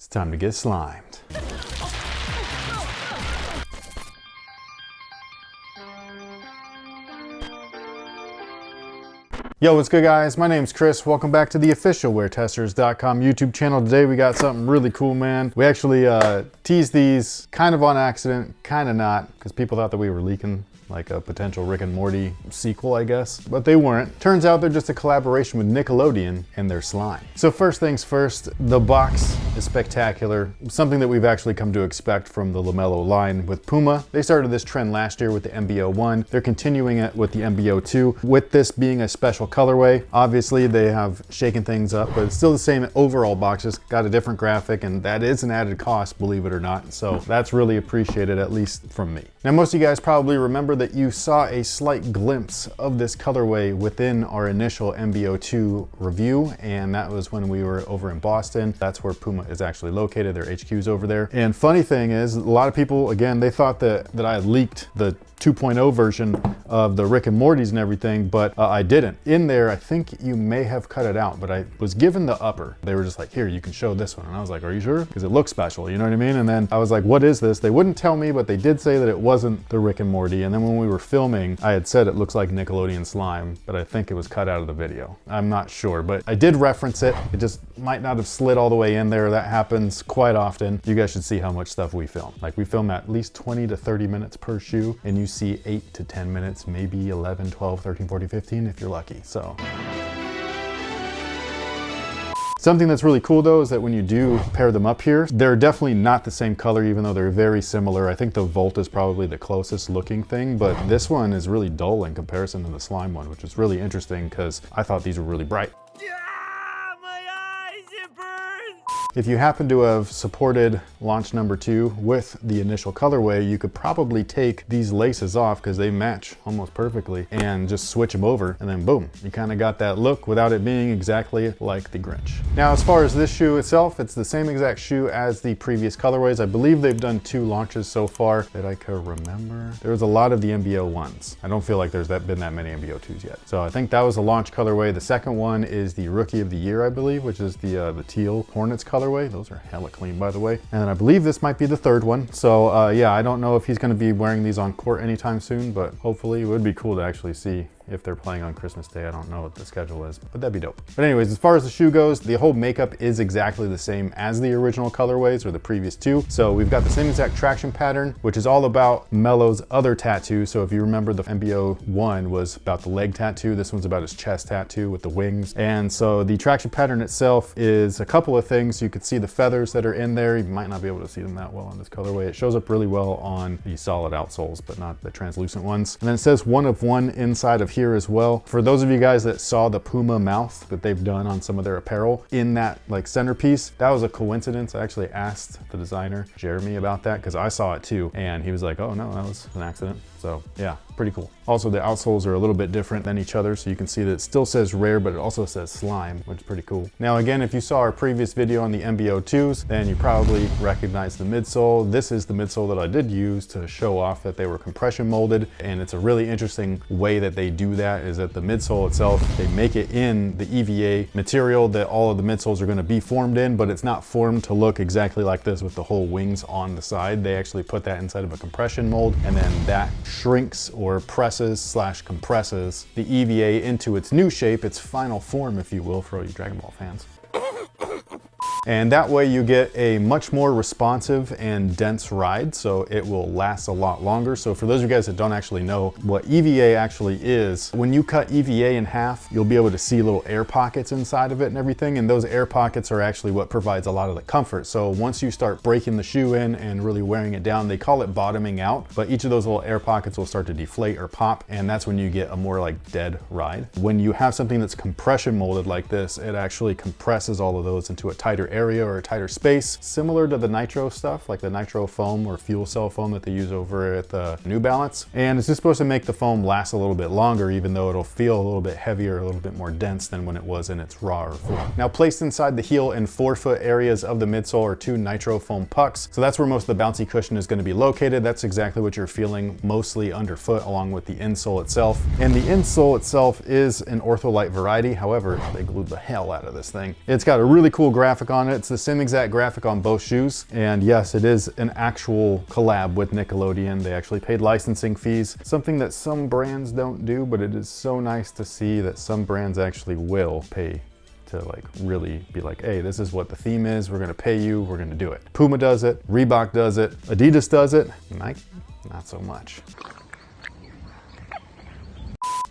It's time to get slimed. Yo, what's good guys? My name's Chris. Welcome back to the official WearTesters.com YouTube channel. Today we got something really cool, man. We actually teased these kind of on accident, kind of not, because people thought that we were leaking like a potential Rick and Morty sequel, I guess, but they weren't. Turns out they're just a collaboration with Nickelodeon and their slime. So first things first, the box is spectacular. Something that we've actually come to expect from the LaMelo line with Puma. They started this trend last year with the MB.01. They're continuing it with the MB.02. With this being a special colorway, obviously they have shaken things up, but it's still the same overall box, just got a different graphic, and that is an added cost, believe it or not. So that's really appreciated, at least from me. Now, most of you guys probably remember that you saw a slight glimpse of this colorway within our initial MB.02 review, and that was when we were over in Boston. That's where Puma is actually located. Their HQ's over there. And funny thing is, a lot of people, again, they thought that I had leaked the 2.0 version of the Rick and Morty's and everything, but I didn't. In there, I think you may have cut it out, but I was given the upper. They were just like, here, you can show this one. And I was like, are you sure? Because it looks special, you know what I mean? And then I was like, what is this? They wouldn't tell me, but they did say that it wasn't the Rick and Morty. And then when we were filming, I had said it looks like Nickelodeon slime, but I think it was cut out of the video. I'm not sure, but I did reference it. It just might not have slid all the way in there. That happens quite often. You guys should see how much stuff we film. Like, we film at least 20 to 30 minutes per shoe, and you see 8 to 10 minutes, maybe 11, 12, 13, 14, 15 if you're lucky. So something that's really cool though is that when you do pair them up here, they're definitely not the same color, even though they're very similar. I think the Volt is probably the closest looking thing, but this one is really dull in comparison to the slime one, which is really interesting because I thought these were really bright. If you happen to have supported launch number 2 with the initial colorway, you could probably take these laces off because they match almost perfectly and just switch them over, and then boom, you kind of got that look without it being exactly like the Grinch. Now, as far as this shoe itself, it's the same exact shoe as the previous colorways. I believe they've done 2 launches so far that I can remember. There was a lot of the MB.01s. I don't feel like there's been that many MB.02s yet. So I think that was the launch colorway. The second one is the Rookie of the Year, I believe, which is the teal Hornets colorway. Those are hella clean, by the way. And I believe this might be the third one. So yeah, I don't know if he's going to be wearing these on court anytime soon, but hopefully it would be cool to actually see if they're playing on Christmas Day. I don't know what the schedule is, but that'd be dope. But anyways, as far as the shoe goes, the whole makeup is exactly the same as the original colorways or the previous 2. So we've got the same exact traction pattern, which is all about Melo's other tattoo. So if you remember, the MB.01 was about the leg tattoo. This one's about his chest tattoo with the wings. And so the traction pattern itself is a couple of things. You could see the feathers that are in there. You might not be able to see them that well on this colorway. It shows up really well on the solid outsoles, but not the translucent ones. And then it says 1 of 1 inside of here as well. For those of you guys that saw the Puma mouth that they've done on some of their apparel in that like centerpiece, that was a coincidence. I actually asked the designer, Jeremy, about that because I saw it too. And he was like, oh no, that was an accident. So yeah, pretty cool. Also, the outsoles are a little bit different than each other. So you can see that it still says rare, but it also says slime, which is pretty cool. Now, again, if you saw our previous video on the MB.02s, then you probably recognize the midsole. This is the midsole that I did use to show off that they were compression molded. And it's a really interesting way that they do that, is that the midsole itself, they make it in the EVA material that all of the midsoles are going to be formed in, but it's not formed to look exactly like this with the whole wings on the side. They actually put that inside of a compression mold, and then that shrinks or presses/compresses the EVA into its new shape, its final form, if you will, for all you Dragon Ball fans. And that way you get a much more responsive and dense ride, so it will last a lot longer. So for those of you guys that don't actually know what EVA actually is, when you cut EVA in half, you'll be able to see little air pockets inside of it and everything, and those air pockets are actually what provides a lot of the comfort. So once you start breaking the shoe in and really wearing it down, they call it bottoming out, but each of those little air pockets will start to deflate or pop, and that's when you get a more like dead ride. When you have something that's compression molded like this, it actually compresses all of those into a tighter area or a tighter space, similar to the nitro stuff, like the nitro foam or fuel cell foam that they use over at the New Balance. And it's just supposed to make the foam last a little bit longer, even though it'll feel a little bit heavier, a little bit more dense than when it was in its rawer form. Now, placed inside the heel and forefoot areas of the midsole are 2 nitro foam pucks. So that's where most of the bouncy cushion is going to be located. That's exactly what you're feeling mostly underfoot, along with the insole itself. And the insole itself is an Ortholite variety. However, they glued the hell out of this thing. It's got a really cool graphic on on it. It's the same exact graphic on both shoes. And yes, it is an actual collab with Nickelodeon. They actually paid licensing fees, something that some brands don't do, but it is so nice to see that some brands actually will pay to like really be like, hey, this is what the theme is. We're gonna pay you, we're gonna do it. Puma does it, Reebok does it, Adidas does it, Nike, not so much.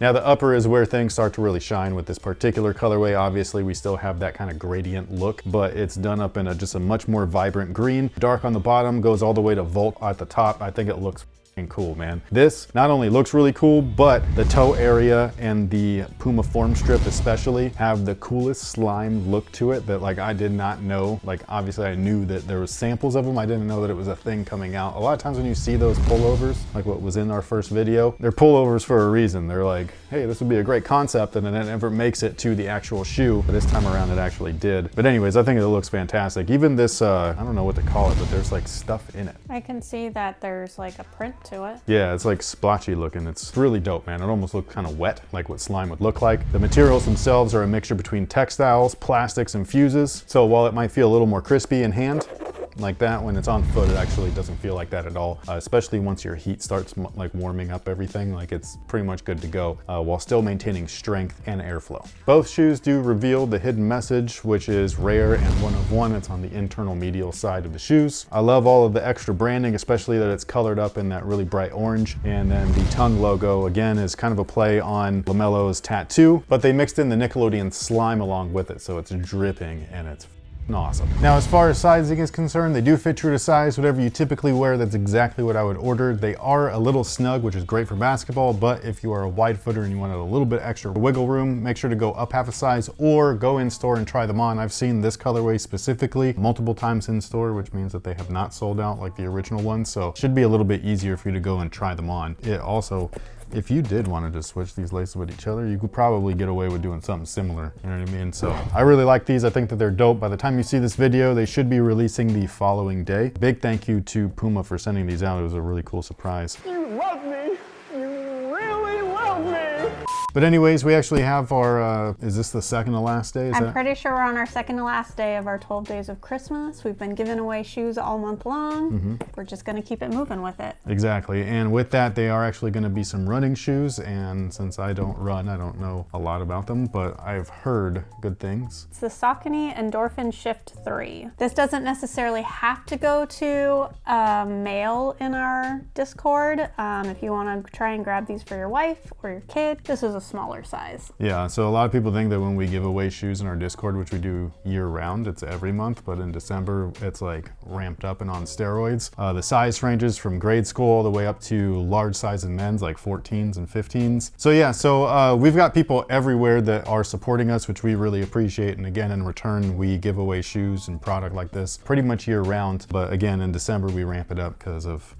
Now the upper is where things start to really shine with this particular colorway. Obviously we still have that kind of gradient look, but it's done up in just a much more vibrant green. Dark on the bottom, goes all the way to Volt at the top. I think it looks cool, man. This not only looks really cool, but the toe area and the Puma form strip especially have the coolest slime look to it that like I did not know. Like obviously I knew that there was samples of them. I didn't know that it was a thing coming out. A lot of times when you see those pullovers, like what was in our first video, they're pullovers for a reason. They're like, hey, this would be a great concept, and then it never makes it to the actual shoe. But this time around it actually did. But anyways, I think it looks fantastic. Even this, I don't know what to call it, but there's like stuff in it. I can see that there's like a print to it. Yeah, it's like splotchy looking. It's really dope, man. It almost looks kind of wet, like what slime would look like. The materials themselves are a mixture between textiles, plastics, and fuses. So while it might feel a little more crispy in hand, like that, when it's on foot, it actually doesn't feel like that at all. Especially once your heat starts like warming up everything, like it's pretty much good to go while still maintaining strength and airflow. Both shoes do reveal the hidden message, which is rare and one of one. It's on the internal medial side of the shoes. I love all of the extra branding, especially that it's colored up in that really bright orange. And then the tongue logo, again, is kind of a play on LaMelo's tattoo, but they mixed in the Nickelodeon slime along with it, so it's dripping and it's awesome. Now, as far as sizing is concerned, they do fit true to size. Whatever you typically wear, that's exactly what I would order. They are a little snug, which is great for basketball, but if you are a wide footer and you wanted a little bit extra wiggle room, make sure to go up half a size or go in store and try them on. I've seen this colorway specifically multiple times in store, which means that they have not sold out like the original ones, so it should be a little bit easier for you to go and try them on. It also, if you did want to just switch these laces with each other, you could probably get away with doing something similar, you know what I mean? So I really like these. I think that they're dope. By the time you see this video, they should be releasing the following day. Big thank you to Puma for sending these out. It was a really cool surprise. You love me. You really love me. But anyways, we actually have our, is this the second to last day? I'm pretty sure we're on our second to last day of our 12 days of Christmas. We've been giving away shoes all month long. We're just gonna keep it moving with it. Exactly, and with that, they are actually gonna be some running shoes, and since I don't run, I don't know a lot about them, but I've heard good things. It's the Saucony Endorphin Shift 3. This doesn't necessarily have to go to a male in our Discord. If you wanna try and grab these for your wife or your kid, this is a smaller size. Yeah, so a lot of people think that when we give away shoes in our Discord, which we do year round, it's every month, but in December, it's like ramped up and on steroids. The size ranges from grade school all the way up to large size in men's, like 14s and 15s. So yeah, so we've got people everywhere that are supporting us, which we really appreciate. And again, in return, we give away shoes and product like this pretty much year round. But again, in December, we ramp it up because of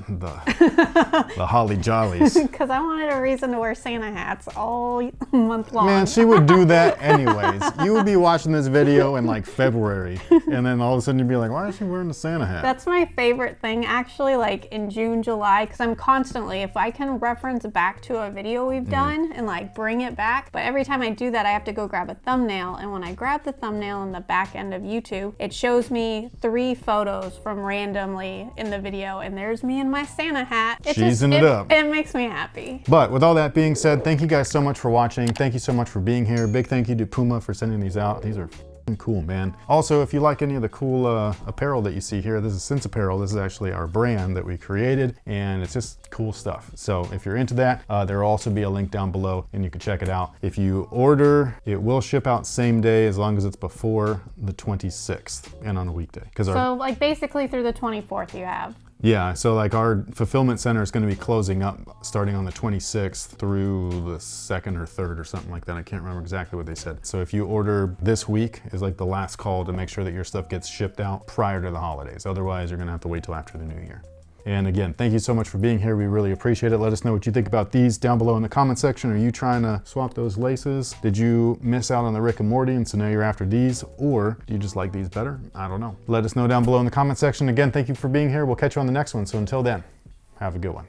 the holly jollies. Because I wanted a reason to wear Santa hats all month long. Man, she would do that anyways. You would be watching this video in like February, and then all of a sudden you'd be like, why is she wearing a Santa hat? That's my favorite thing, actually, like in June, July, because I'm constantly, if I can reference back to a video we've done and like bring it back, but every time I do that, I have to go grab a thumbnail, and when I grab the thumbnail in the back end of YouTube, it shows me 3 photos from randomly in the video, and there's me in my Santa hat. Cheesing it up. It makes me happy. But with all that being said, thank you guys so much for watching. Thank you so much for being here. Big thank you to Puma for sending these out. These are cool, man. Also, if you like any of the cool apparel that you see here, this is Sense Apparel. This is actually our brand that we created, and it's just cool stuff. So if you're into that, there will also be a link down below and you can check it out. If you order, it will ship out same day as long as it's before the 26th and on a weekday. So like basically through the 24th you have. Yeah, so like our fulfillment center is going to be closing up starting on the 26th through the 2nd or 3rd or something like that. I can't remember exactly what they said. So if you order this week is like the last call to make sure that your stuff gets shipped out prior to the holidays. Otherwise, you're going to have to wait till after the new year. And again, thank you so much for being here. We really appreciate it. Let us know what you think about these down below in the comment section. Are you trying to swap those laces? Did you miss out on the Rick and Morty and so now you're after these? Or do you just like these better? I don't know. Let us know down below in the comment section. Again, thank you for being here. We'll catch you on the next one. So until then, have a good one.